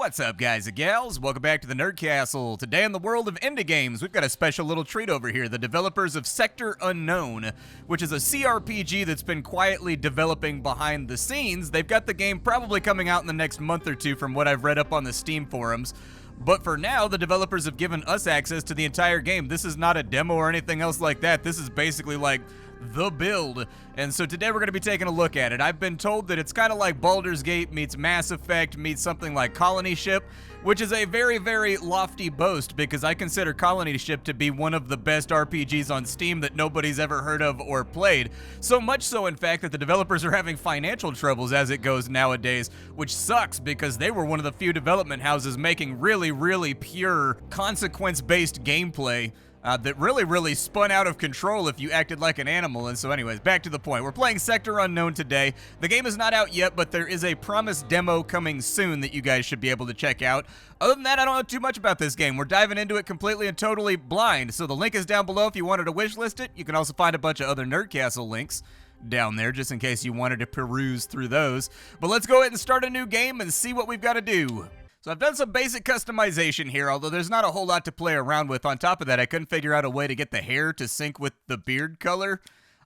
What's up, guys and gals? Welcome back to the Nerd Castle. Today in the world of indie games, we've got a special little treat over here. The developers of Sector Unknown, which is a cRPG that's been quietly developing behind the scenes. They've got the game probably coming out in the next month or two from what I've read up on the Steam forums. But for now, the developers have given us access to the entire game. This is not a demo or anything else like that. This is basically like the build. And so today we're going to be taking a look at it. I've been told that it's kind of like Baldur's Gate meets Mass Effect meets something like Colony Ship, which is a very, very lofty boast because I consider Colony Ship to be one of the best RPGs on Steam that nobody's ever heard of or played. So much so, in fact, that the developers are having financial troubles as it goes nowadays, which sucks because they were one of the few development houses making really, really pure, consequence-based gameplay that really spun out of control if you acted like an animal. And so anyways, back to the point. We're playing Sector Unknown today. The game is not out yet, but there is a promised demo coming soon that you guys should be able to check out. Other than that, I don't know too much about this game. We're diving into it completely and totally blind. So the link is down below if you wanted to wishlist it. You can also find a bunch of other Nerd Castle links down there just in case you wanted to peruse through those. But let's go ahead and start a new game and see what we've got to do. So I've done some basic customization here, although there's not a whole lot to play around with. On top of that, I couldn't figure out a way to get the hair to sync with the beard color.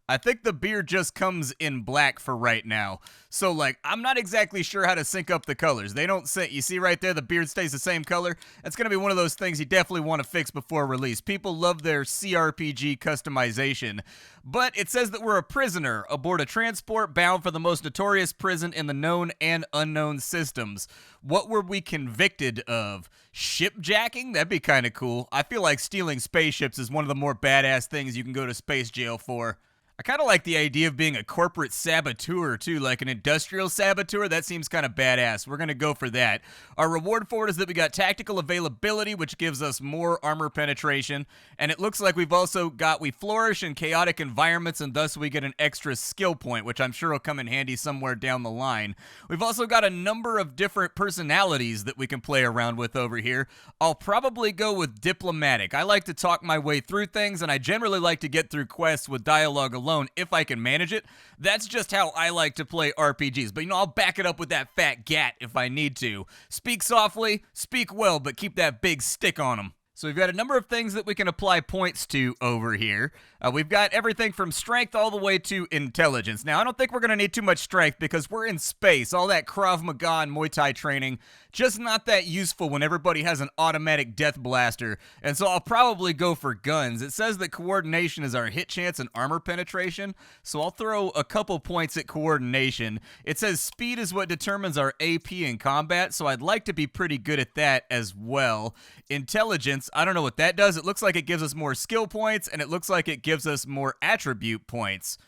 I think the beard just comes in black for right now. So, like, I'm not exactly sure how to sync up the colors. They don't sync. You see right there, the beard stays the same color. That's going to be one of those things you definitely want to fix before release. People love their cRPG customization. But it says that we're a prisoner aboard a transport bound for the most notorious prison in the known and unknown systems. What were we convicted of? Shipjacking? That'd be kind of cool. I feel like stealing spaceships is one of the more badass things you can go to space jail for. I kind of like the idea of being a corporate saboteur, too, like an industrial saboteur. That seems kind of badass. We're going to go for that. Our reward for it is that we got tactical availability, which gives us more armor penetration. And it looks like we've also got, we flourish in chaotic environments, and thus we get an extra skill point, which I'm sure will come in handy somewhere down the line. We've also got a number of different personalities that we can play around with over here. I'll probably go with diplomatic. I like to talk my way through things, and I generally like to get through quests with dialogue alone if I can manage it. That's just how I like to play RPGs. But, you know, I'll back it up with that fat gat if I need to. Speak softly, speak well, but keep that big stick on them. So we've got a number of things that we can apply points to over here. We've got everything from strength all the way to intelligence. Now, I don't think we're going to need too much strength because we're in space. All that Krav Maga and Muay Thai training, just not that useful when everybody has an automatic death blaster. And so I'll probably go for guns. It says that coordination is our hit chance and armor penetration. So I'll throw a couple points at coordination. It says speed is what determines our AP in combat. So I'd like to be pretty good at that as well. Intelligence, I don't know what that does. It looks like it gives us more skill points, and it looks like it gives us more attribute points.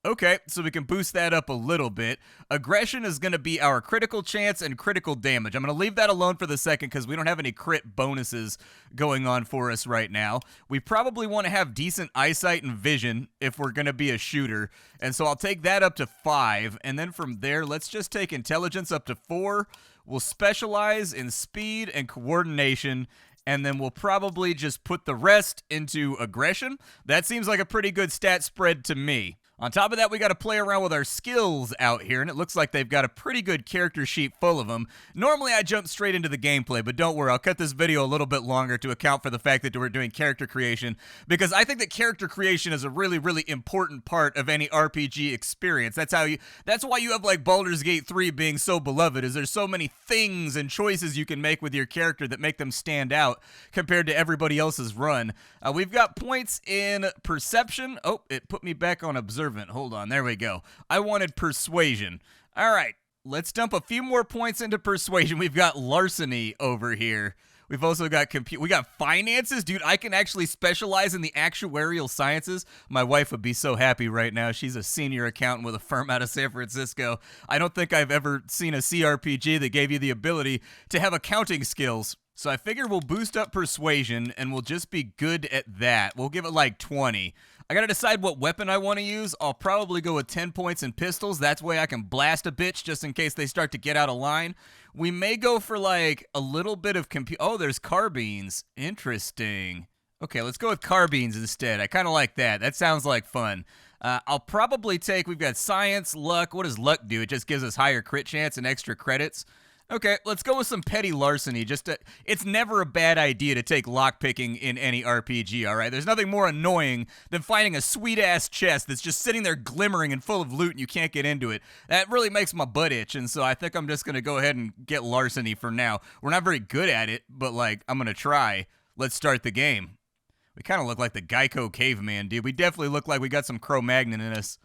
Okay, so we can boost that up a little bit. Aggression is going to be our critical chance and critical damage. I'm going to leave that alone for the second because we don't have any crit bonuses going on for us right now. We probably want to have decent eyesight and vision if we're going to be a shooter. And so I'll take that up to 5. And then from there, let's just take intelligence up to 4. We'll specialize in speed and coordination. And then we'll probably just put the rest into aggression. That seems like a pretty good stat spread to me. On top of that, we got to play around with our skills out here, and it looks like they've got a pretty good character sheet full of them. Normally, I jump straight into the gameplay, but don't worry, I'll cut this video a little bit longer to account for the fact that we're doing character creation, because I think that character creation is a really, really important part of any RPG experience. That's why you have like Baldur's Gate 3 being so beloved, is there's so many things and choices you can make with your character that make them stand out compared to everybody else's run. We've got points in perception. Oh, it put me back on observation. Hold on, there we go. I wanted persuasion. All right, let's dump a few more points into persuasion. We've got larceny over here. We've also got we got finances. Dude, I can actually specialize in the actuarial sciences. My wife would be so happy right now. She's a senior accountant with a firm out of San Francisco. I don't think I've ever seen a cRPG that gave you the ability to have accounting skills. So I figure we'll boost up persuasion, and we'll just be good at that. We'll give it like 20. I gotta decide what weapon I want to use. I'll probably go with 10 points in pistols. That's way I can blast a bitch just in case they start to get out of line. We may go for like a little bit of oh, there's carbines. Interesting. Okay, let's go with carbines instead. I kind of like that. That sounds like fun. I'll probably take, we've got science, luck. What does luck do? It just gives us higher crit chance and extra credits. Okay, let's go with some petty larceny. It's never a bad idea to take lockpicking in any RPG, all right? There's nothing more annoying than finding a sweet-ass chest that's just sitting there glimmering and full of loot and you can't get into it. That really makes my butt itch, and so I think I'm just going to go ahead and get larceny for now. We're not very good at it, but, like, I'm going to try. Let's start the game. We kind of look like the Geico caveman, dude. We definitely look like we got some Cro-Magnon in us.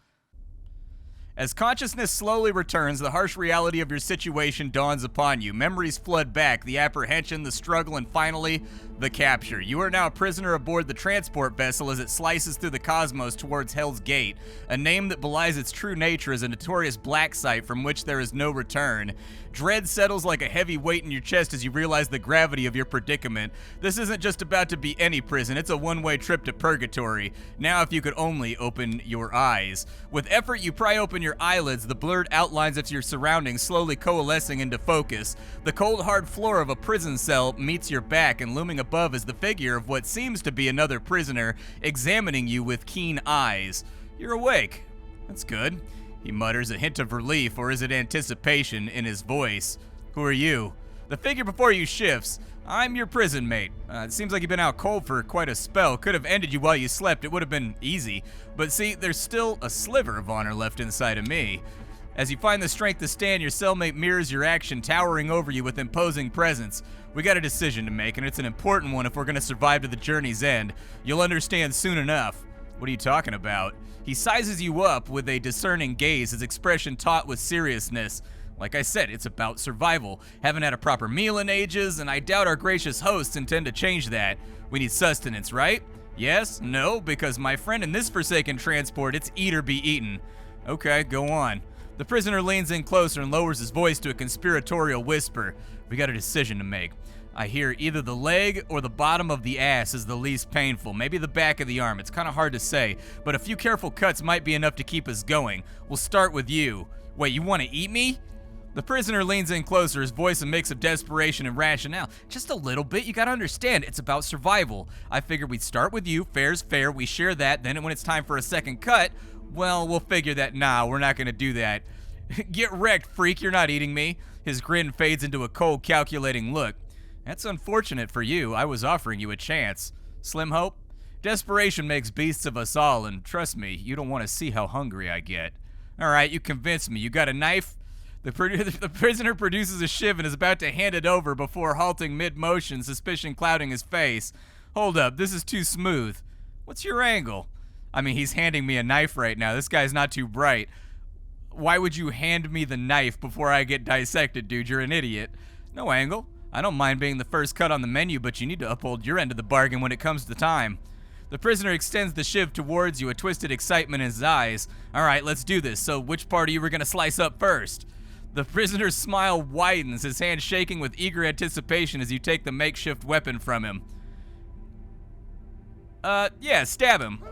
As consciousness slowly returns, the harsh reality of your situation dawns upon you. Memories flood back, the apprehension, the struggle, and finally, the capture. You are now a prisoner aboard the transport vessel as it slices through the cosmos towards Hell's Gate, a name that belies its true nature as a notorious black site from which there is no return. Dread settles like a heavy weight in your chest as you realize the gravity of your predicament. This isn't just about to be any prison, it's a one-way trip to purgatory. Now if you could only open your eyes. With effort, you pry open your eyelids, the blurred outlines of your surroundings slowly coalescing into focus. The cold, hard floor of a prison cell meets your back, and looming above is the figure of what seems to be another prisoner, examining you with keen eyes. You're awake. That's good. He mutters, a hint of relief, or is it anticipation, in his voice. Who are you? The figure before you shifts. I'm your prison mate. It seems like you've been out cold for quite a spell. Could have ended you while you slept. It would have been easy. But see, there's still a sliver of honor left inside of me. As you find the strength to stand, your cellmate mirrors your action, towering over you with imposing presence. We got a decision to make, and it's an important one if we're going to survive to the journey's end. You'll understand soon enough. What are you talking about? He sizes you up with a discerning gaze, his expression taut with seriousness. Like I said, it's about survival. Haven't had a proper meal in ages, and I doubt our gracious hosts intend to change that. We need sustenance, right? Yes? No? Because my friend, in this forsaken transport, it's eat or be eaten. Okay, go on. The prisoner leans in closer and lowers his voice to a conspiratorial whisper. We got a decision to make. I hear either the leg or the bottom of the ass is the least painful, maybe the back of the arm. It's kind of hard to say, but a few careful cuts might be enough to keep us going. We'll start with you. Wait, you want to eat me? The prisoner leans in closer, his voice a mix of desperation and rationale. Just a little bit, you gotta understand, it's about survival. I figured we'd start with you, fair's fair, we share that, then when it's time for a second cut, well, we'll figure that, nah, we're not gonna do that. Get wrecked, freak, you're not eating me. His grin fades into a cold, calculating look. That's unfortunate for you. I was offering you a chance. Slim hope? Desperation makes beasts of us all, and trust me, you don't want to see how hungry I get. All right, you convinced me. You got a knife? The prisoner produces a shiv and is about to hand it over before halting mid-motion, suspicion clouding his face. Hold up, this is too smooth. What's your angle? I mean, he's handing me a knife right now. This guy's not too bright. Why would you hand me the knife before I get dissected, dude? You're an idiot. No angle. I don't mind being the first cut on the menu, but you need to uphold your end of the bargain when it comes to time. The prisoner extends the shiv towards you, a twisted excitement in his eyes. All right, let's do this. So which part of you were going to slice up first? The prisoner's smile widens, his hand shaking with eager anticipation as you take the makeshift weapon from him. Yeah, stab him.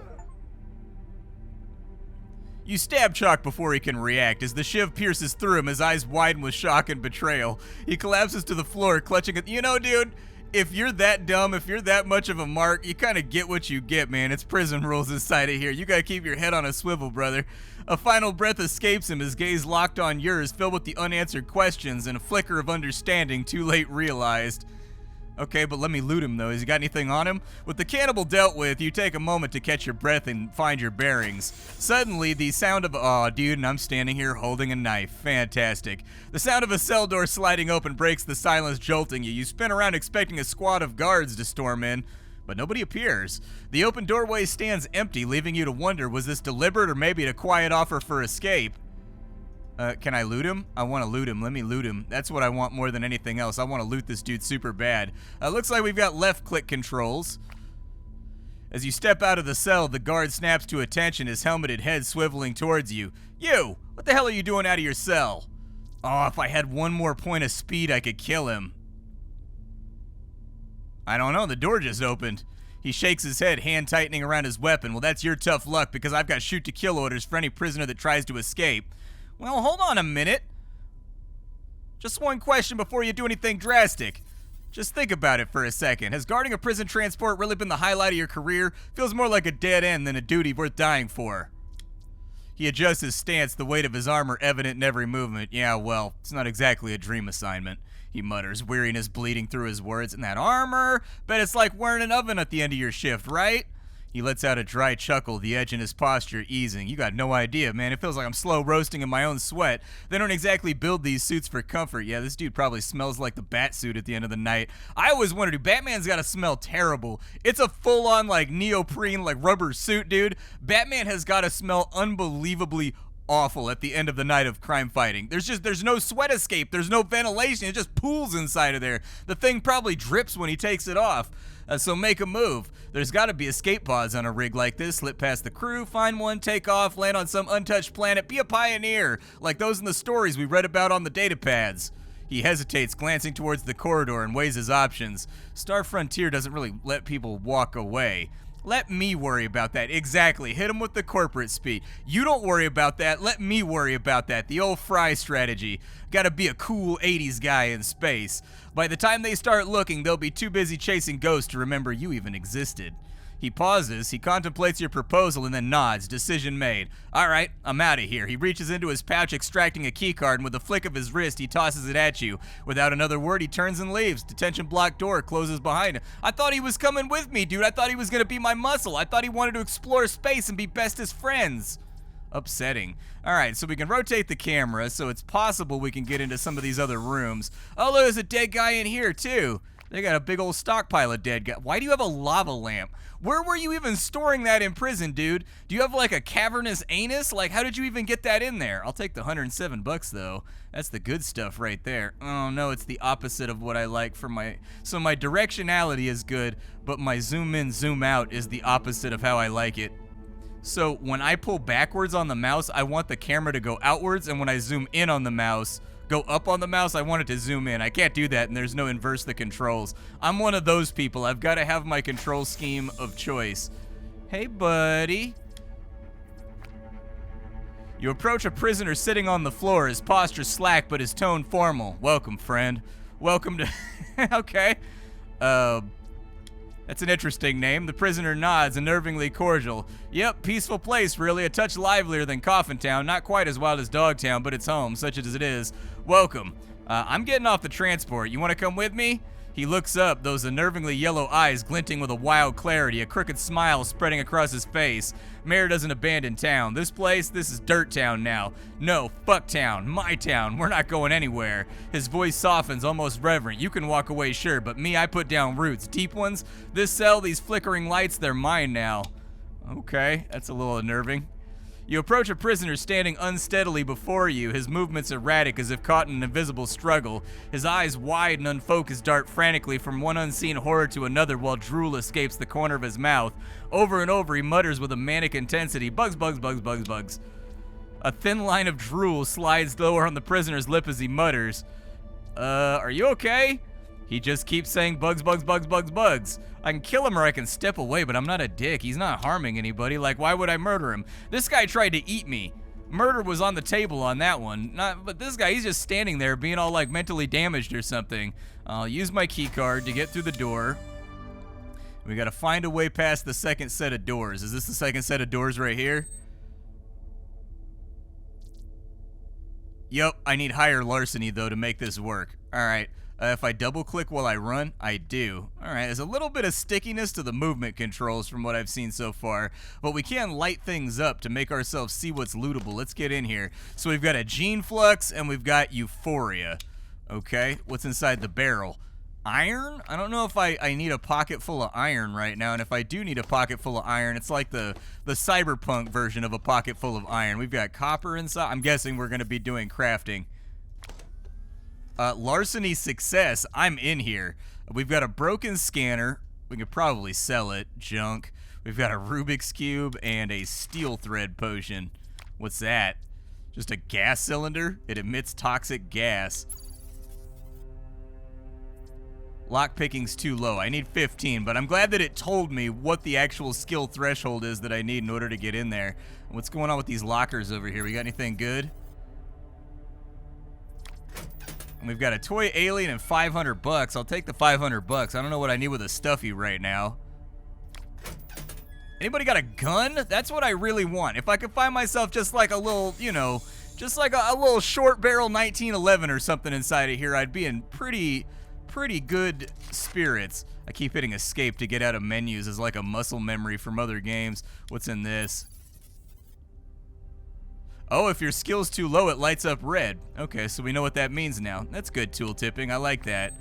You stab Chalk before he can react. As the shiv pierces through him, his eyes widen with shock and betrayal. He collapses to the floor, clutching at— You know, dude, if you're that dumb, if you're that much of a mark, you kind of get what you get, man. It's prison rules inside of here. You gotta keep your head on a swivel, brother. A final breath escapes him, his gaze locked on yours, filled with the unanswered questions and a flicker of understanding too late realized. Okay, but let me loot him, though. Has he got anything on him? With the cannibal dealt with, you take a moment to catch your breath and find your bearings. Suddenly, the sound of— Aw, dude, and I'm standing here holding a knife. Fantastic. The sound of a cell door sliding open breaks the silence, jolting you. You spin around expecting a squad of guards to storm in, but nobody appears. The open doorway stands empty, leaving you to wonder, was this deliberate or maybe a quiet offer for escape? Can I loot him? I want to loot him. Let me loot him. That's what I want more than anything else. I want to loot this dude super bad. Looks like we've got left click controls. As you step out of the cell, the guard snaps to attention, his helmeted head swiveling towards you. You! What the hell are you doing out of your cell? Oh, if I had one more point of speed, I could kill him. I don't know. The door just opened. He shakes his head, hand tightening around his weapon. Well, that's your tough luck because I've got shoot to kill orders for any prisoner that tries to escape. Well, hold on a minute. Just one question before you do anything drastic. Just think about it for a second. Has guarding a prison transport really been the highlight of your career? Feels more like a dead end than a duty worth dying for. He adjusts his stance, the weight of his armor evident in every movement. Yeah, well, it's not exactly a dream assignment, he mutters, weariness bleeding through his words. And that armor? Bet it's like wearing an oven at the end of your shift, right? He lets out a dry chuckle, the edge in his posture easing. You got no idea, man. It feels like I'm slow roasting in my own sweat. They don't exactly build these suits for comfort. Yeah, this dude probably smells like the bat suit at the end of the night. I always wondered, dude, Batman's got to smell terrible. It's a full-on, like, neoprene, like, rubber suit, dude. Batman has got to smell unbelievably awful at the end of the night of crime fighting. There's no sweat escape. There's no ventilation. It just pools inside of there. The thing probably drips when he takes it off. So make a move. There's got to be escape pods on a rig like this. Slip past the crew, find one, take off, land on some untouched planet. Be a pioneer, like those in the stories we read about on the data pads. He hesitates, glancing towards the corridor, and weighs his options. Star Frontier doesn't really let people walk away. Let me worry about that. Exactly. Hit him with the corporate speed. You don't worry about that. Let me worry about that. The old Fry strategy. Gotta be a cool 80s guy in space. By the time they start looking, they'll be too busy chasing ghosts to remember you even existed. He pauses, he contemplates your proposal, and then nods. Decision made. All right, I'm out of here. He reaches into his pouch, extracting a keycard, and with a flick of his wrist, he tosses it at you. Without another word, he turns and leaves. Detention block door closes behind him. I thought he was coming with me, dude. I thought he was going to be my muscle. I thought he wanted to explore space and be bestest friends. Upsetting. All right, so we can rotate the camera, so it's possible we can get into some of these other rooms. Oh, look, there's a dead guy in here, too. They got a big old stockpile of dead guys. Why do you have a lava lamp? Where were you even storing that in prison, dude? Do you have like a cavernous anus? Like, how did you even get that in there? I'll take the $107 though. That's the good stuff right there. Oh no, it's the opposite of what I like for my... So my directionality is good, but my zoom in, zoom out is the opposite of how I like it. So when I pull backwards on the mouse, I want the camera to go outwards, and when I zoom in on the mouse, go up on the mouse, I want it to zoom in. I can't do that, and there's no inverse the controls. I'm one of those people. I've got to have my control scheme of choice. Hey, buddy. You approach a prisoner sitting on the floor, his posture slack, but his tone formal. Welcome, friend. Welcome to... Okay. That's an interesting name. The prisoner nods, unnervingly cordial. Yep, peaceful place, really. A touch livelier than Coffin Town. Not quite as wild as Dogtown, but it's home, such as it is. Welcome. I'm getting off the transport. You want to come with me? He looks up, those unnervingly yellow eyes glinting with a wild clarity, a crooked smile spreading across his face. Mayor doesn't abandon town. This is Dirt Town now. No, fuck town. My town. We're not going anywhere. His voice softens, almost reverent. You can walk away, sure, but me, I put down roots. Deep ones? This cell, these flickering lights, they're mine now. Okay, that's a little unnerving. You approach a prisoner standing unsteadily before you, his movements erratic as if caught in an invisible struggle. His eyes wide and unfocused dart frantically from one unseen horror to another while drool escapes the corner of his mouth. Over and over he mutters with a manic intensity, bugs, bugs, bugs, bugs, bugs. A thin line of drool slides lower on the prisoner's lip as he mutters. Are you okay? He just keeps saying bugs, bugs, bugs, bugs, bugs. I can kill him or I can step away, but I'm not a dick. He's not harming anybody. Like, why would I murder him? This guy tried to eat me. Murder was on the table on that one. But this guy, he's just standing there being all like mentally damaged or something. I'll use my key card to get through the door. We gotta find a way past the second set of doors. Is this the second set of doors right here? Yup, I need higher larceny though to make this work. Alright. If I double click while I run, I do. Alright, there's a little bit of stickiness to the movement controls from what I've seen so far, but we can light things up to make ourselves see what's lootable. Let's get in here. So we've got a gene flux and we've got euphoria. Okay, what's inside the barrel? Iron? I don't know if I need a pocket full of iron right now, and if I do need a pocket full of iron, it's like the cyberpunk version of a pocket full of iron. We've got copper inside. I'm guessing we're going to be doing crafting. Larceny success. I'm in here. We've got a broken scanner. We could probably sell it. Junk. We've got a Rubik's Cube and a steel thread potion. What's that? Just a gas cylinder? It emits toxic gas. Lockpicking's too low. I need 15, but I'm glad that it told me what the actual skill threshold is that I need in order to get in there. What's going on with these lockers over here? We got anything good? And we've got a toy alien and $500. I'll take the $500. I don't know what I need with a stuffy right now. Anybody got a gun? That's what I really want. If I could find myself just like a little, you know, just like a little short barrel 1911 or something inside of here, I'd be in pretty good spirits. I keep hitting escape to get out of menus as like a muscle memory from other games. What's in this? Oh, if your skill's too low, it lights up red. Okay, so we know what that means now. That's good tool tipping. I like that.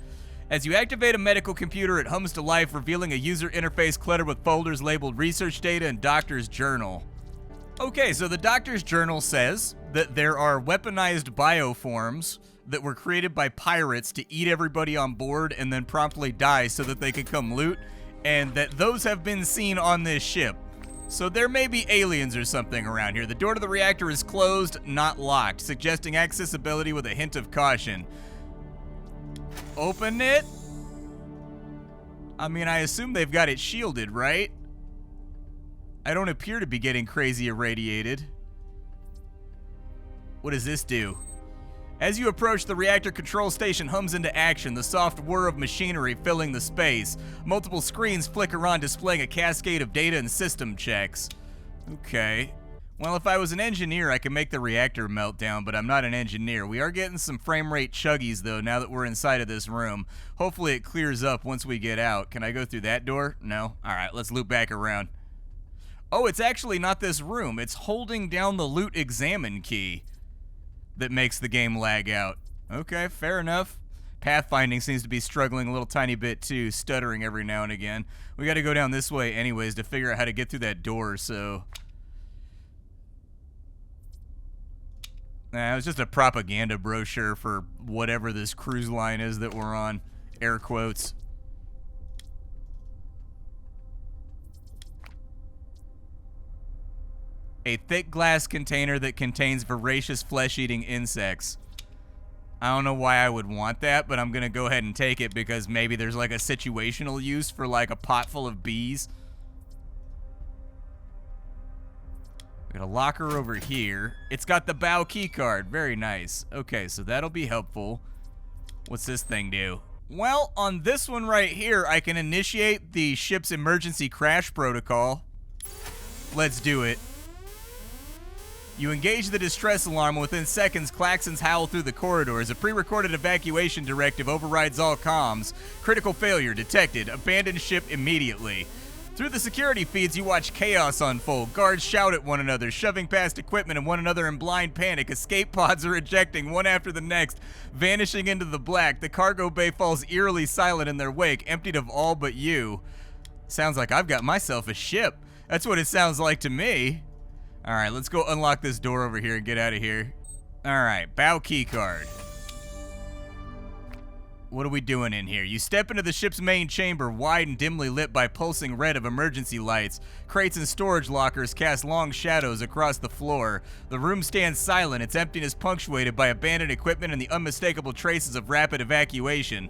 As you activate a medical computer, it hums to life, revealing a user interface cluttered with folders labeled research data and doctor's journal. Okay, so the doctor's journal says that there are weaponized bioforms that were created by pirates to eat everybody on board and then promptly die so that they could come loot, and that those have been seen on this ship. So there may be aliens or something around here. The door to the reactor is closed, not locked, suggesting accessibility with a hint of caution. Open it? I mean, I assume they've got it shielded, right? I don't appear to be getting crazy irradiated. What does this do? As you approach, the reactor control station hums into action, the soft whir of machinery filling the space. Multiple screens flicker on, displaying a cascade of data and system checks. Okay. Well, if I was an engineer, I could make the reactor melt down, but I'm not an engineer. We are getting some frame rate chuggies, though, now that we're inside of this room. Hopefully it clears up once we get out. Can I go through that door? No? Alright, let's loop back around. Oh, it's actually not this room. It's holding down the loot examine key that makes the game lag out. Okay, fair enough. Pathfinding seems to be struggling a little tiny bit too, stuttering every now and again. We gotta go down this way anyways to figure out how to get through that door, so... Nah, it was just a propaganda brochure for whatever this cruise line is that we're on. Air quotes. A thick glass container that contains voracious flesh-eating insects. I don't know why I would want that, but I'm gonna go ahead and take it because maybe there's like a situational use for like a pot full of bees. We got a locker over here. It's got the bow key card. Very nice. Okay, so that'll be helpful. What's this thing do? Well, on this one right here, I can initiate the ship's emergency crash protocol. Let's do it. You engage the distress alarm. Within seconds, klaxons howl through the corridors. A pre-recorded evacuation directive overrides all comms. Critical failure detected. Abandon ship immediately. Through the security feeds, you watch chaos unfold. Guards shout at one another, shoving past equipment and one another in blind panic. Escape pods are ejecting, one after the next, vanishing into the black. The cargo bay falls eerily silent in their wake, emptied of all but you. Sounds like I've got myself a ship. That's what it sounds like to me. Alright, let's go unlock this door over here and get out of here. Alright, bow key card. What are we doing in here? You step into the ship's main chamber, wide and dimly lit by pulsing red of emergency lights. Crates and storage lockers cast long shadows across the floor. The room stands silent, its emptiness punctuated by abandoned equipment and the unmistakable traces of rapid evacuation.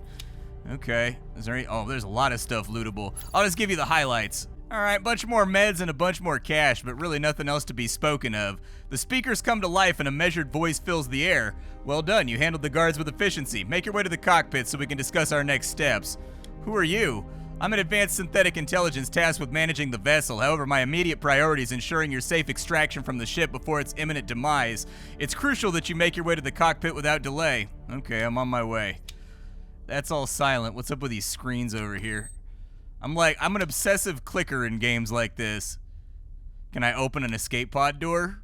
Okay. Is there any... Oh, there's a lot of stuff lootable. I'll just give you the highlights. Alright, bunch more meds and a bunch more cash, but really nothing else to be spoken of. The speakers come to life and a measured voice fills the air. Well done, you handled the guards with efficiency. Make your way to the cockpit so we can discuss our next steps. Who are you? I'm an advanced synthetic intelligence tasked with managing the vessel. However, my immediate priority is ensuring your safe extraction from the ship before its imminent demise. It's crucial that you make your way to the cockpit without delay. Okay, I'm on my way. That's all silent. What's up with these screens over here? I'm an obsessive clicker in games like this. Can I open an escape pod door?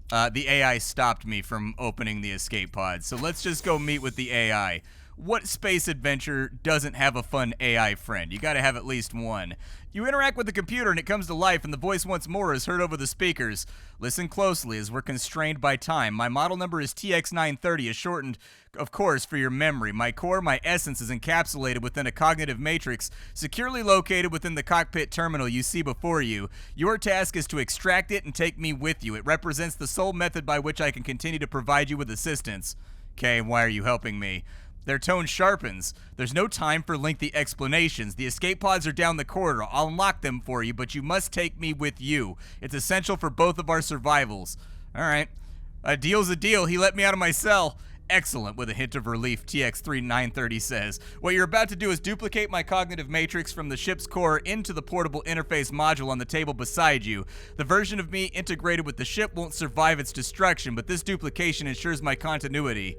The AI stopped me from opening the escape pod, so let's just go meet with the AI. What space adventure doesn't have a fun AI friend? You gotta have at least one. You interact with the computer and it comes to life, and the voice once more is heard over the speakers. Listen closely as we're constrained by time. My model number is TX930, is shortened, of course, for your memory. My core, my essence, is encapsulated within a cognitive matrix, securely located within the cockpit terminal you see before you. Your task is to extract it and take me with you. It represents the sole method by which I can continue to provide you with assistance. Okay, why are you helping me? Their tone sharpens. There's no time for lengthy explanations. The escape pods are down the corridor. I'll unlock them for you, but you must take me with you. It's essential for both of our survivals. All right. A deal's a deal. He let me out of my cell. Excellent, with a hint of relief, TX-3930 says. What you're about to do is duplicate my cognitive matrix from the ship's core into the portable interface module on the table beside you. The version of me integrated with the ship won't survive its destruction, but this duplication ensures my continuity.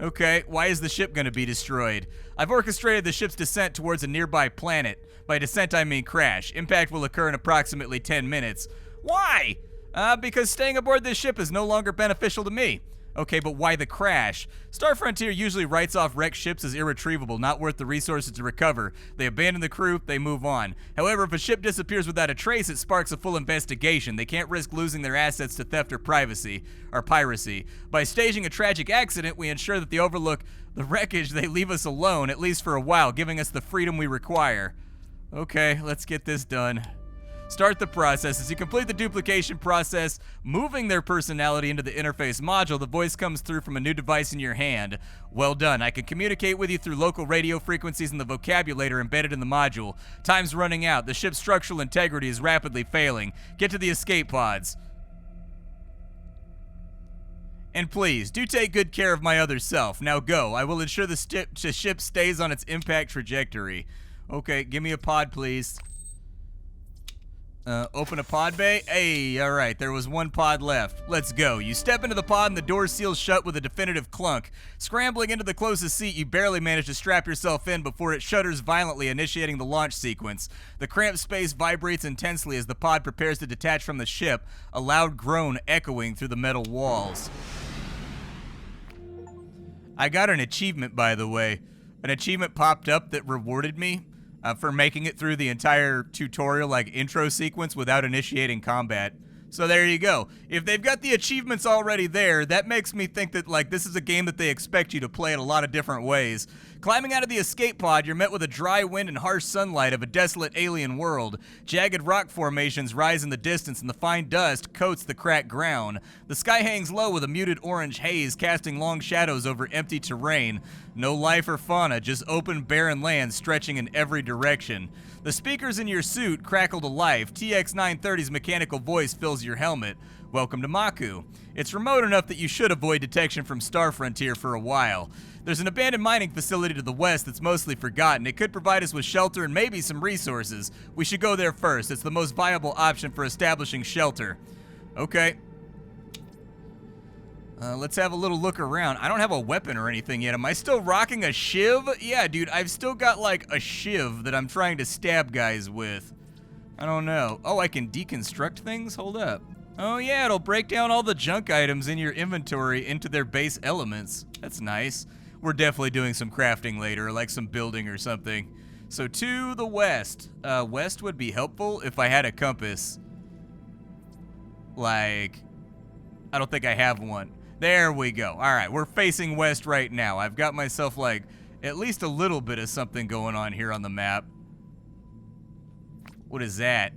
Okay, why is the ship going to be destroyed? I've orchestrated the ship's descent towards a nearby planet. By descent, I mean crash. Impact will occur in approximately 10 minutes. Why? Because staying aboard this ship is no longer beneficial to me. Okay, but why the crash? Star Frontier usually writes off wrecked ships as irretrievable, not worth the resources to recover. They abandon the crew, they move on. However, if a ship disappears without a trace, it sparks a full investigation. They can't risk losing their assets to theft or piracy. By staging a tragic accident, we ensure that they overlook the wreckage. They leave us alone, at least for a while, giving us the freedom we require. Okay, let's get this done. Start the process. As you complete the duplication process, moving their personality into the interface module, the voice comes through from a new device in your hand. Well done. I can communicate with you through local radio frequencies and the vocabulator embedded in the module. Time's running out. The ship's structural integrity is rapidly failing. Get to the escape pods. And please, do take good care of my other self. Now go. I will ensure the ship stays on its impact trajectory. Okay, give me a pod, please. Open a pod bay? Hey, alright, there was one pod left. Let's go. You step into the pod and the door seals shut with a definitive clunk. Scrambling into the closest seat, you barely manage to strap yourself in before it shudders violently, initiating the launch sequence. The cramped space vibrates intensely as the pod prepares to detach from the ship, a loud groan echoing through the metal walls. I got an achievement, by the way. An achievement popped up that rewarded me for making it through the entire tutorial, like intro sequence, without initiating combat. So there you go. If they've got the achievements already there, that makes me think that, like, this is a game that they expect you to play in a lot of different ways. Climbing out of the escape pod, you're met with a dry wind and harsh sunlight of a desolate alien world. Jagged rock formations rise in the distance and the fine dust coats the cracked ground. The sky hangs low with a muted orange haze casting long shadows over empty terrain. No life or fauna, just open barren land stretching in every direction. The speakers in your suit crackle to life. TX-930's mechanical voice fills your helmet. Welcome to Maku. It's remote enough that you should avoid detection from Star Frontier for a while. There's an abandoned mining facility to the west that's mostly forgotten. It could provide us with shelter and maybe some resources. We should go there first. It's the most viable option for establishing shelter. Okay. Let's have a little look around. I don't have a weapon or anything yet. Am I still rocking a shiv? Yeah, dude, I've still got, like, a shiv that I'm trying to stab guys with. I don't know. Oh, I can deconstruct things? Hold up. Oh, yeah, it'll break down all the junk items in your inventory into their base elements. That's nice. We're definitely doing some crafting later, like some building or something. So to the west. West would be helpful if I had a compass. Like, I don't think I have one. There we go. All right, we're facing west right now. I've got myself, like, at least a little bit of something going on here on the map. What is that?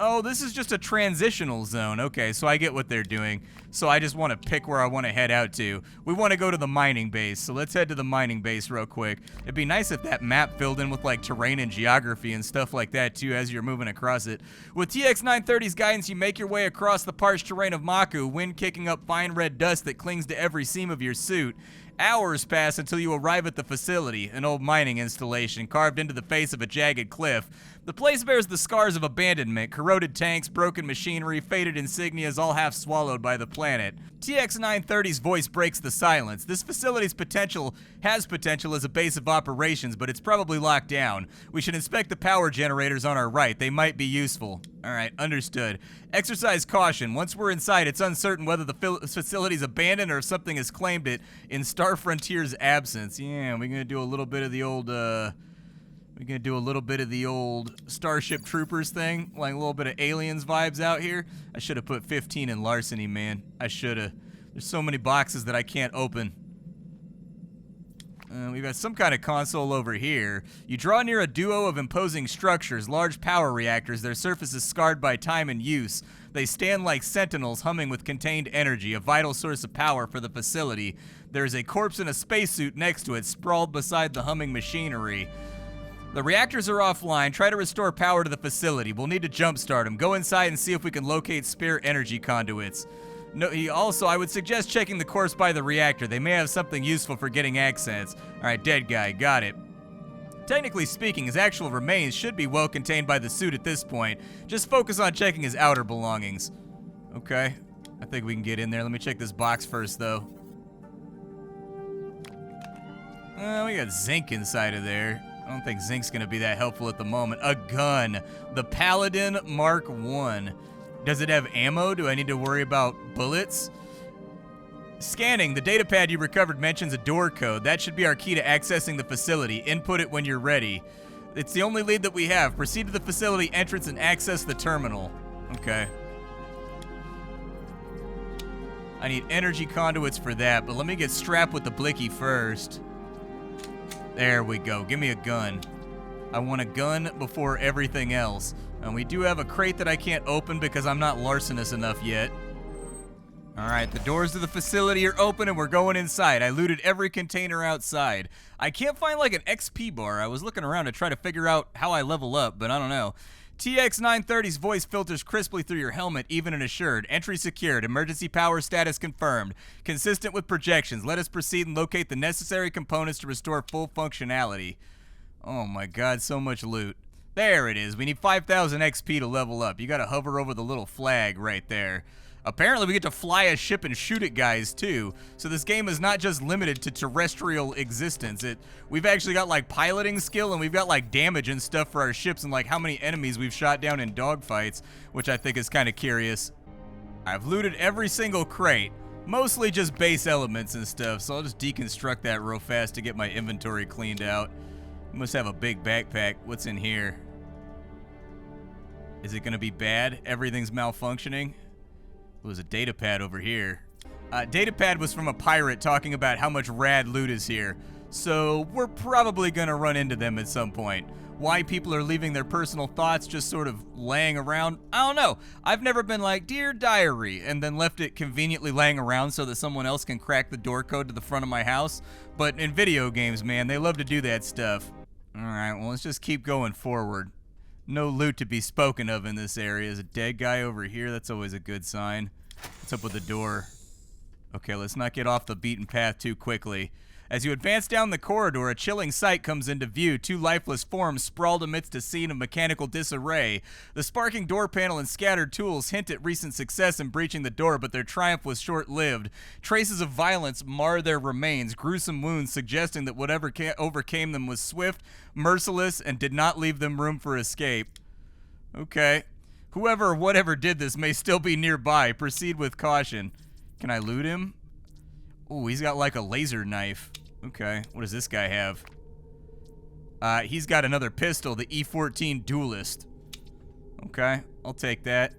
Oh, this is just a transitional zone. Okay, so I get what they're doing. So I just want to pick where I want to head out to. We want to go to the mining base, so let's head to the mining base real quick. It'd be nice if that map filled in with, like, terrain and geography and stuff like that, too, as you're moving across it. With TX-930's guidance, you make your way across the parched terrain of Maku, wind kicking up fine red dust that clings to every seam of your suit. Hours pass until you arrive at the facility, an old mining installation carved into the face of a jagged cliff. The place bears the scars of abandonment, corroded tanks, broken machinery, faded insignias, all half swallowed by the planet. TX-930's voice breaks the silence. This facility's has potential as a base of operations, but it's probably locked down. We should inspect the power generators on our right. They might be useful. All right, understood. Exercise caution. Once we're inside, it's uncertain whether the facility's abandoned or if something has claimed it in Star Frontier's absence. Yeah, we're gonna do a little bit of the old, Starship Troopers thing, like a little bit of Aliens vibes out here. I should have put 15 in larceny, man. I should have. There's so many boxes that I can't open. We've got some kind of console over here. You draw near a duo of imposing structures, large power reactors, their surfaces scarred by time and use. They stand like sentinels humming with contained energy, a vital source of power for the facility. There is a corpse in a spacesuit next to it, sprawled beside the humming machinery. The reactors are offline. Try to restore power to the facility. We'll need to jumpstart them. Go inside and see if we can locate spare energy conduits. No, I would suggest checking the course by the reactor. They may have something useful for getting accents. All right, dead guy, got it. Technically speaking, his actual remains should be well contained by the suit at this point. Just focus on checking his outer belongings. Okay, I think we can get in there. Let me check this box first, though. We got zinc inside of there. I don't think zinc's gonna be that helpful at the moment. A gun, the Paladin Mark I. Does it have ammo? Do I need to worry about bullets? Scanning, the datapad you recovered mentions a door code. That should be our key to accessing the facility. Input it when you're ready. It's the only lead that we have. Proceed to the facility entrance and access the terminal. Okay. I need energy conduits for that, but let me get strapped with the blicky first. There we go. Give me a gun. I want a gun before everything else. And we do have a crate that I can't open because I'm not larcenous enough yet. Alright, the doors to the facility are open and we're going inside. I looted every container outside. I can't find like an XP bar. I was looking around to try to figure out how I level up, but I don't know. TX930's voice filters crisply through your helmet, even and assured. Entry secured. Emergency power status confirmed. Consistent with projections. Let us proceed and locate the necessary components to restore full functionality. Oh my god, so much loot. There it is. We need 5,000 XP to level up. You gotta hover over the little flag right there. Apparently we get to fly a ship and shoot at guys too. So this game is not just limited to terrestrial existence. We've actually got like piloting skill and we've got like damage and stuff for our ships and like how many enemies we've shot down in dogfights, which I think is kind of curious. I've looted every single crate. Mostly just base elements and stuff, so I'll just deconstruct that real fast to get my inventory cleaned out. Must have a big backpack. What's in here? Is it gonna be bad? Everything's malfunctioning? There's a data pad over here. Data pad was from a pirate talking about how much rad loot is here. So we're probably gonna run into them at some point. Why people are leaving their personal thoughts just sort of laying around, I don't know. I've never been like, dear diary, and then left it conveniently laying around so that someone else can crack the door code to the front of my house. But in video games, man, they love to do that stuff. Alright, well, let's just keep going forward. No loot to be spoken of in this area. There's a dead guy over here. That's always a good sign. What's up with the door? Okay, let's not get off the beaten path too quickly. As you advance down the corridor, a chilling sight comes into view. Two lifeless forms sprawled amidst a scene of mechanical disarray. The sparking door panel and scattered tools hint at recent success in breaching the door, but their triumph was short-lived. Traces of violence mar their remains, gruesome wounds suggesting that whatever overcame them was swift, merciless, and did not leave them room for escape. Okay. Whoever or whatever did this may still be nearby. Proceed with caution. Can I loot him? Ooh, he's got like a laser knife. Okay, what does this guy have? He's got another pistol, the E14 Duelist. Okay, I'll take that.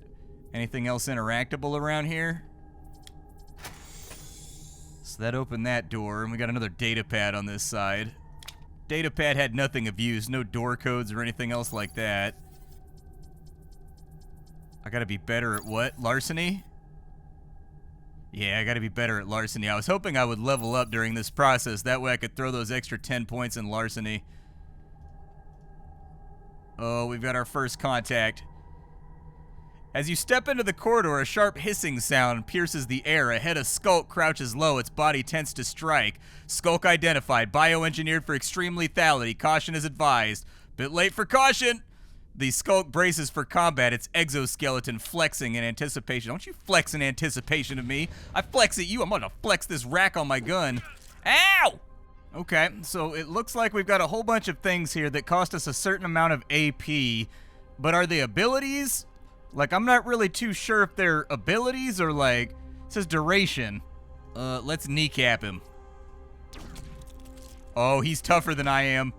Anything else interactable around here? So that opened that door, and we got another data pad on this side. Data pad had nothing of use, no door codes or anything else like that. I gotta be better at what? Larceny? Yeah, I gotta be better at larceny. I was hoping I would level up during this process. That way I could throw those extra 10 points in larceny. Oh, we've got our first contact. As you step into the corridor, a sharp hissing sound pierces the air. Ahead, a Skulk crouches low, its body tense to strike. Skulk identified, bioengineered for extreme lethality. Caution is advised. Bit late for caution! The Skulk braces for combat, its exoskeleton flexing in anticipation. Don't you flex in anticipation of me. I flex at you. I'm gonna flex this rack on my gun. Ow! Okay, so it looks like we've got a whole bunch of things here that cost us a certain amount of AP, but are they abilities? Like, I'm not really too sure if they're abilities or like, it says duration. Let's kneecap him. Oh, he's tougher than I am.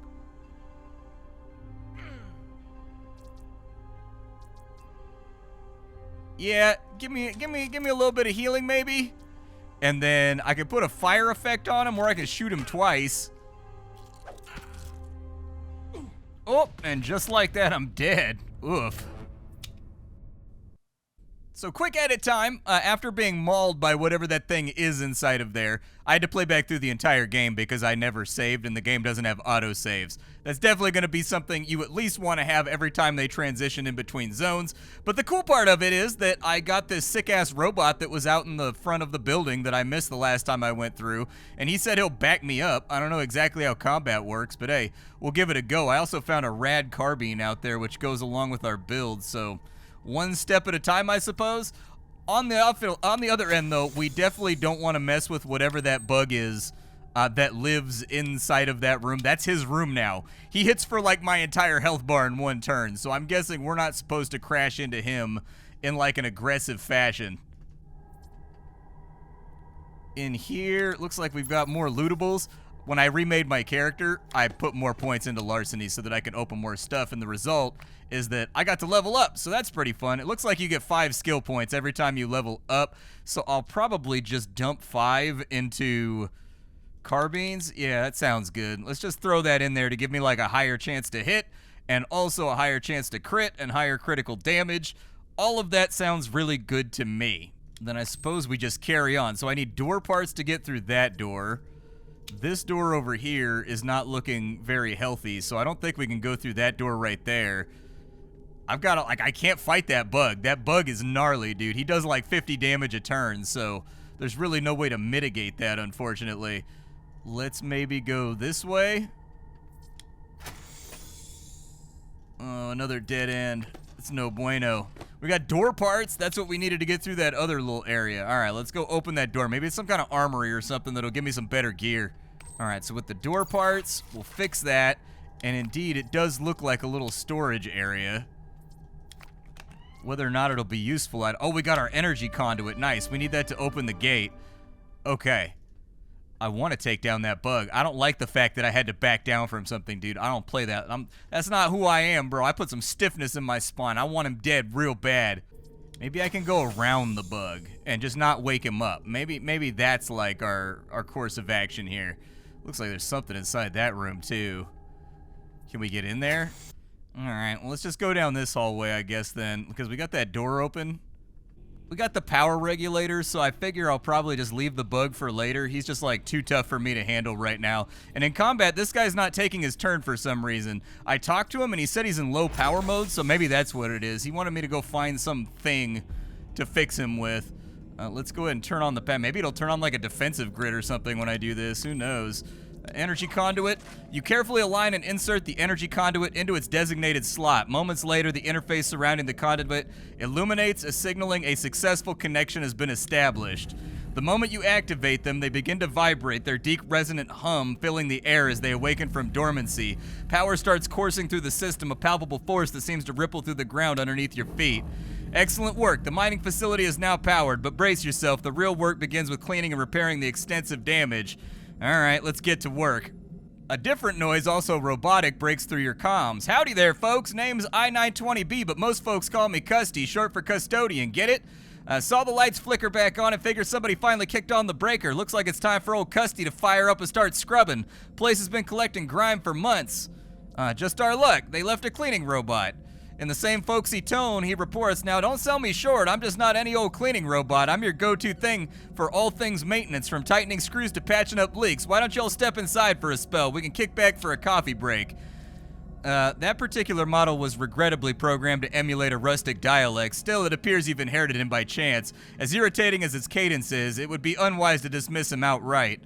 Yeah, give me a little bit of healing maybe. And then I could put a fire effect on him, or I could shoot him twice. Oh, and just like that, I'm dead. Oof. So quick edit time. After being mauled by whatever that thing is inside of there, I had to play back through the entire game because I never saved and the game doesn't have autosaves. That's definitely going to be something you at least want to have every time they transition in between zones. But the cool part of it is that I got this sick-ass robot that was out in the front of the building that I missed the last time I went through, and he said he'll back me up. I don't know exactly how combat works, but hey, we'll give it a go. I also found a rad carbine out there which goes along with our build, so one step at a time, I suppose. On the other end, though, we definitely don't want to mess with whatever that bug is that lives inside of that room. That's his room now. He hits for like my entire health bar in one turn, so I'm guessing we're not supposed to crash into him in like an aggressive fashion. In here, looks like we've got more lootables. When I remade my character, I put more points into larceny so that I can open more stuff, and the result is that I got to level up, so that's pretty fun. It looks like you get 5 skill points every time you level up, so I'll probably just dump 5 into carbines. Yeah, that sounds good. Let's just throw that in there to give me like a higher chance to hit, and also a higher chance to crit, and higher critical damage. All of that sounds really good to me. Then I suppose we just carry on. So I need door parts to get through that door. This door over here is not looking very healthy, so I don't think we can go through that door right there. I've got to, like, I can't fight that bug. That bug is gnarly, dude. He does like 50 damage a turn, so there's really no way to mitigate that, unfortunately. Let's maybe go this way. Oh, another dead end. It's no bueno. We got door parts. That's what we needed to get through that other little area. All right, let's go open that door. Maybe it's some kind of armory or something that'll give me some better gear. All right, so with the door parts, we'll fix that. And indeed, it does look like a little storage area. Whether or not it'll be useful, oh, we got our energy conduit. Nice. We need that to open the gate. Okay. I want to take down that bug. I don't like the fact that I had to back down from something, dude. I don't play that. That's not who I am, bro. I put some stiffness in my spine. I want him dead real bad. Maybe I can go around the bug and just not wake him up. Maybe that's like our course of action here. Looks like there's something inside that room, too. Can we get in there? All right, well, let's just go down this hallway, I guess, then, because we got that door open. We got the power regulators, so I figure I'll probably just leave the bug for later. He's just, like, too tough for me to handle right now. And in combat, this guy's not taking his turn for some reason. I talked to him, and he said he's in low power mode, so maybe that's what it is. He wanted me to go find something to fix him with. Let's go ahead and turn on the pad. Maybe it'll turn on, like, a defensive grid or something when I do this. Who knows? Energy conduit. You carefully align and insert the energy conduit into its designated slot. Moments later, the interface surrounding the conduit illuminates, signaling a successful connection has been established. The moment you activate them, they begin to vibrate, their deep resonant hum filling the air as they awaken from dormancy. Power starts coursing through the system, a palpable force that seems to ripple through the ground underneath your feet. Excellent work. The mining facility is now powered, but brace yourself. The real work begins with cleaning and repairing the extensive damage. All right, let's get to work. A different noise, also robotic, breaks through your comms. Howdy there, folks. Name's I-920B, but most folks call me Custy, short for custodian. Get it? Saw the lights flicker back on and figured somebody finally kicked on the breaker. Looks like it's time for old Custy to fire up and start scrubbing. Place has been collecting grime for months. Just our luck. They left a cleaning robot. In the same folksy tone, he reports, "Now, don't sell me short. I'm just not any old cleaning robot. I'm your go-to thing for all things maintenance, from tightening screws to patching up leaks. Why don't y'all step inside for a spell? We can kick back for a coffee break." That particular model was regrettably programmed to emulate a rustic dialect. Still, it appears you've inherited him by chance. As irritating as its cadence is, it would be unwise to dismiss him outright.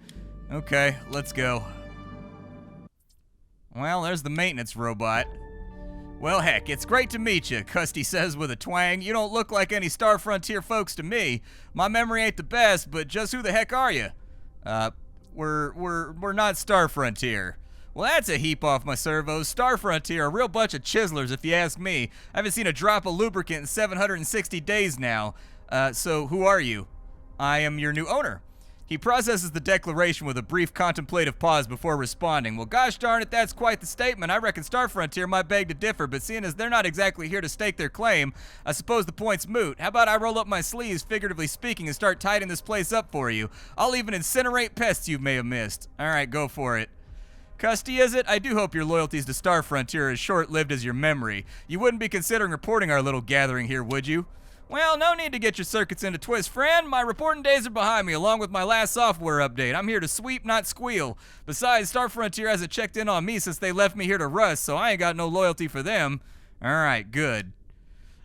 Okay, let's go. Well, there's the maintenance robot. "Well, heck, it's great to meet you," Custy says with a twang. "You don't look like any Star Frontier folks to me. My memory ain't the best, but just who the heck are you?" We're not Star Frontier." "Well, that's a heap off my servos. Star Frontier, a real bunch of chiselers, if you ask me. I haven't seen a drop of lubricant in 760 days now. So who are you?" "I am your new owner." He processes the declaration with a brief contemplative pause before responding. "Well, gosh darn it, that's quite the statement. I reckon Star Frontier might beg to differ, but seeing as they're not exactly here to stake their claim, I suppose the point's moot. How about I roll up my sleeves, figuratively speaking, and start tidying this place up for you? I'll even incinerate pests you may have missed." "All right, go for it." "Custy, is it? I do hope your loyalties to Star Frontier are as short-lived as your memory. You wouldn't be considering reporting our little gathering here, would you?" Well, no need to get your circuits into twist, friend. My reporting days are behind me, along with my last software update. I'm here to sweep, not squeal. Besides, Star Frontier hasn't checked in on me since they left me here to rust, so I ain't got no loyalty for them. Alright, good.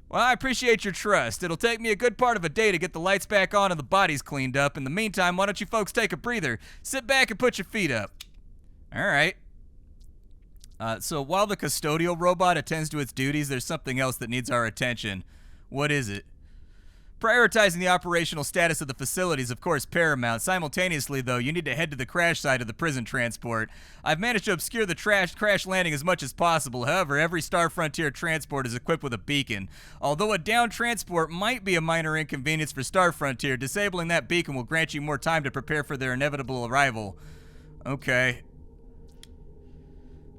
Well, I appreciate your trust. It'll take me a good part of a day to get the lights back on and the bodies cleaned up. In the meantime, why don't you folks take a breather? Sit back and put your feet up. Alright. So while the custodial robot attends to its duties, there's something else that needs our attention. What is it? Prioritizing the operational status of the facility is, of course, paramount. Simultaneously, though, you need to head to the crash site of the prison transport. I've managed to obscure the crash landing as much as possible. However, every Star Frontier transport is equipped with a beacon. Although a downed transport might be a minor inconvenience for Star Frontier, disabling that beacon will grant you more time to prepare for their inevitable arrival. Okay.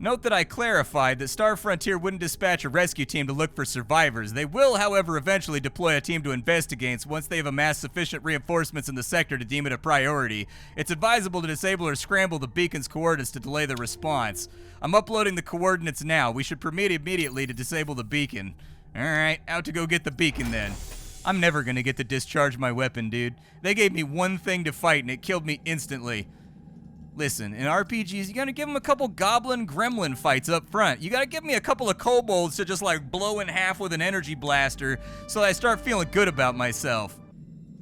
Note that I clarified that Star Frontier wouldn't dispatch a rescue team to look for survivors. They will, however, eventually deploy a team to investigate once they've amassed sufficient reinforcements in the sector to deem it a priority. It's advisable to disable or scramble the beacon's coordinates to delay the response. I'm uploading the coordinates now. We should proceed immediately to disable the beacon. Alright, out to go get the beacon then. I'm never gonna get to discharge my weapon, dude. They gave me one thing to fight and it killed me instantly. Listen, in RPGs, you gotta give them a couple goblin gremlin fights up front. You gotta give me a couple of kobolds to just like blow in half with an energy blaster so I start feeling good about myself.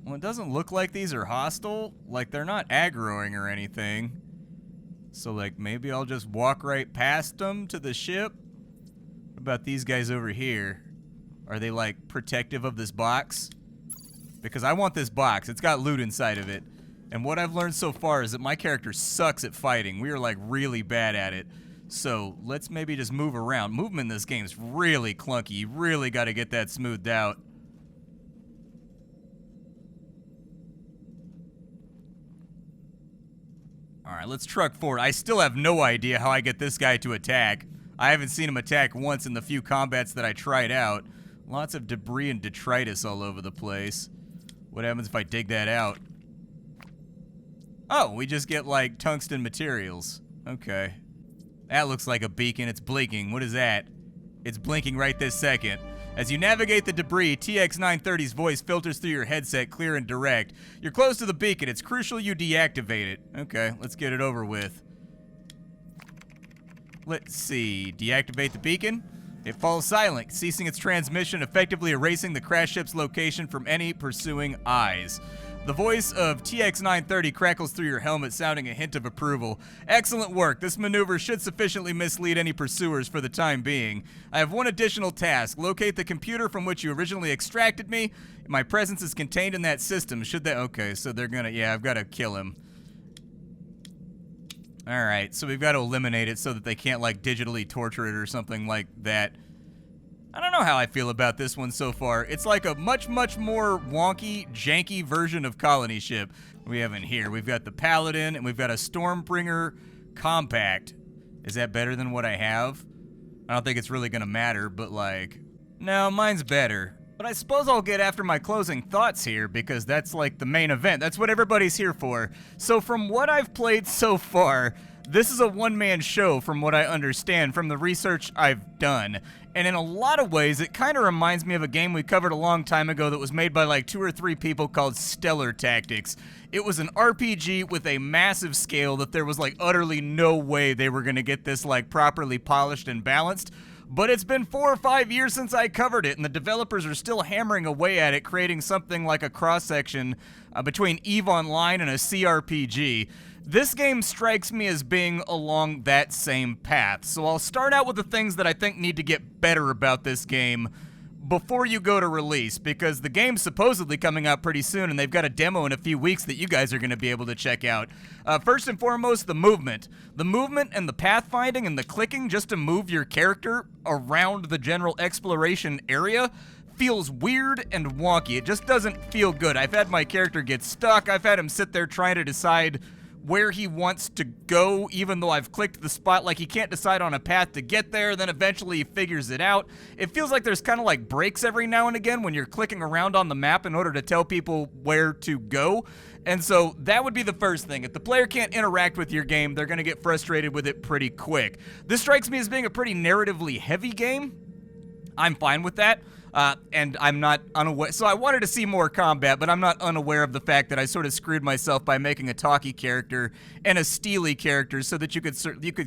Well, it doesn't look like these are hostile. Like, they're not aggroing or anything. So, like, maybe I'll just walk right past them to the ship? What about these guys over here? Are they, like, protective of this box? Because I want this box. It's got loot inside of it. And what I've learned so far is that my character sucks at fighting. We are, like, really bad at it. So, let's maybe just move around. Movement in this game is really clunky. You really got to get that smoothed out. Alright, let's truck forward. I still have no idea how I get this guy to attack. I haven't seen him attack once in the few combats that I tried out. Lots of debris and detritus all over the place. What happens if I dig that out? Oh, we just get, like, tungsten materials. Okay. That looks like a beacon. It's blinking. What is that? It's blinking right this second. As you navigate the debris, TX930's voice filters through your headset clear and direct. You're close to the beacon. It's crucial you deactivate it. Okay, let's get it over with. Let's see. Deactivate the beacon. It falls silent, ceasing its transmission, effectively erasing the crash ship's location from any pursuing eyes. The voice of TX930 crackles through your helmet, sounding a hint of approval. Excellent work. This maneuver should sufficiently mislead any pursuers for the time being. I have one additional task. Locate the computer from which you originally extracted me. My presence is contained in that system. Should they... Okay, so they're gonna... Yeah, I've got to kill him. Alright, so we've got to eliminate it so that they can't, like, digitally torture it or something like that. I don't know how I feel about this one so far. It's like a much, much more wonky, janky version of Colony Ship. We have in here. We've got the Paladin, and we've got a Stormbringer Compact. Is that better than what I have? I don't think it's really gonna matter, but like... No, mine's better. But I suppose I'll get after my closing thoughts here, because that's like the main event. That's what everybody's here for. So from what I've played so far, this is a one-man show from what I understand from the research I've done. And in a lot of ways, it kind of reminds me of a game we covered a long time ago that was made by like 2 or 3 people called Stellar Tactics. It was an RPG with a massive scale that there was like utterly no way they were going to get this like properly polished and balanced. But it's been 4 or 5 years since I covered it, and the developers are still hammering away at it, creating something like a cross-section between EVE Online and a cRPG. This game strikes me as being along that same path, so I'll start out with the things that I think need to get better about this game before you go to release, because the game's supposedly coming out pretty soon, and they've got a demo in a few weeks that you guys are going to be able to check out. First and foremost, the movement. The movement and the pathfinding and the clicking just to move your character around the general exploration area feels weird and wonky. It just doesn't feel good. I've had my character get stuck. I've had him sit there trying to decide where he wants to go, even though I've clicked the spot. Like, he can't decide on a path to get there, then eventually he figures it out. It feels like there's kind of like breaks every now and again when you're clicking around on the map in order to tell people where to go. And so that would be the first thing. If the player can't interact with your game, they're going to get frustrated with it pretty quick. This strikes me as being a pretty narratively heavy game. I'm fine with that. and I'm not unaware. So I wanted to see more combat, but I'm not unaware of the fact that I sort of screwed myself by making a talky character and a steely character so that you could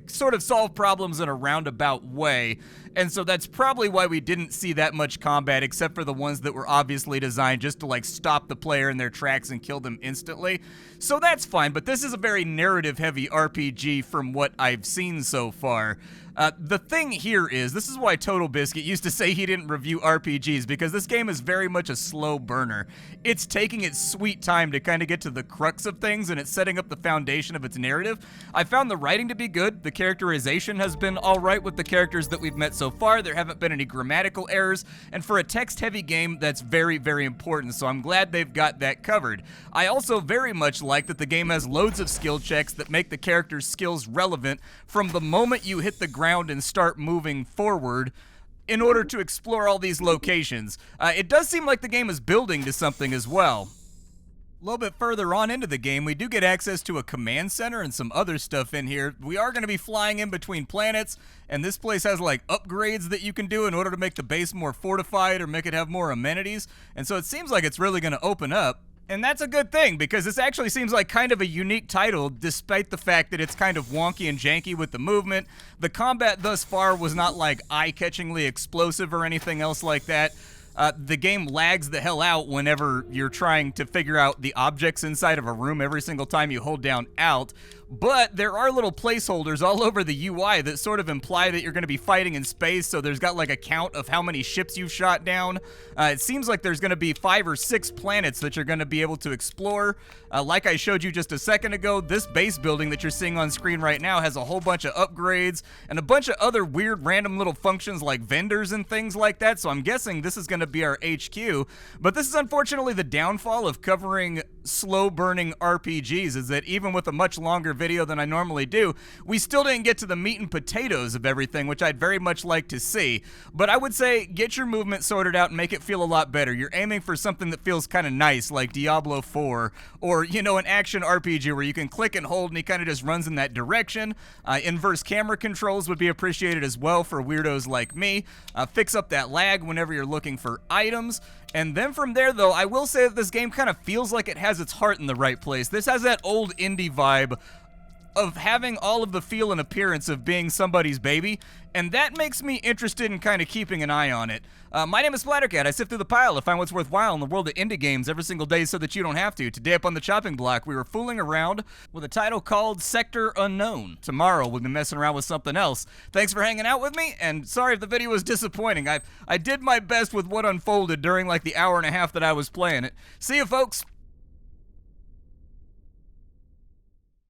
sort of solve problems in a roundabout way. And so that's probably why we didn't see that much combat, except for the ones that were obviously designed just to like stop the player in their tracks and kill them instantly. So that's fine, but this is a very narrative-heavy RPG from what I've seen so far. The thing here is, this is why Total Biscuit used to say he didn't review RPGs, because this game is very much a slow burner. It's taking its sweet time to kind of get to the crux of things, and it's setting up the foundation of its narrative. I found the writing to be good. The characterization has been alright with the characters that we've met so far. There haven't been any grammatical errors, and for a text-heavy game, that's very, very important, so I'm glad they've got that covered. I also very much like that the game has loads of skill checks that make the character's skills relevant from the moment you hit the ground and start moving forward in order to explore all these locations. It does seem like the game is building to something as well. A little bit further on into the game, we do get access to a command center and some other stuff in here. We are going to be flying in between planets, and this place has like upgrades that you can do in order to make the base more fortified or make it have more amenities, and so it seems like it's really going to open up. And that's a good thing, because this actually seems like kind of a unique title, despite the fact that it's kind of wonky and janky with the movement. The combat thus far was not like eye-catchingly explosive or anything else like that. The game lags the hell out whenever you're trying to figure out the objects inside of a room every single time you hold down Alt. But there are little placeholders all over the UI that sort of imply that you're going to be fighting in space, so there's got like a count of how many ships you've shot down. It seems like there's going to be 5 or 6 planets that you're going to be able to explore. Like I showed you just a second ago, this base building that you're seeing on screen right now has a whole bunch of upgrades and a bunch of other weird random little functions like vendors and things like that, so I'm guessing this is going to be our HQ. But this is unfortunately the downfall of covering slow-burning RPGs, is that even with a much longer video than I normally do, we still didn't get to the meat and potatoes of everything, which I'd very much like to see. But I would say get your movement sorted out and make it feel a lot better. You're aiming for something that feels kind of nice, like Diablo 4, or, you know, an action RPG where you can click and hold and he kind of just runs in that direction. Inverse camera controls would be appreciated as well for weirdos like me. Fix up that lag whenever you're looking for items. And then from there, though, I will say that this game kind of feels like it has its heart in the right place. This has that old indie vibe of having all of the feel and appearance of being somebody's baby, and that makes me interested in kind of keeping an eye on it. My name is Splattercat. I sift through the pile to find what's worthwhile in the world of indie games every single day so that you don't have to. Today up on the chopping block, we were fooling around with a title called Sector Unknown. Tomorrow, we'll be messing around with something else. Thanks for hanging out with me, and sorry if the video was disappointing. I did my best with what unfolded during like the hour and a half that I was playing it. See you, folks!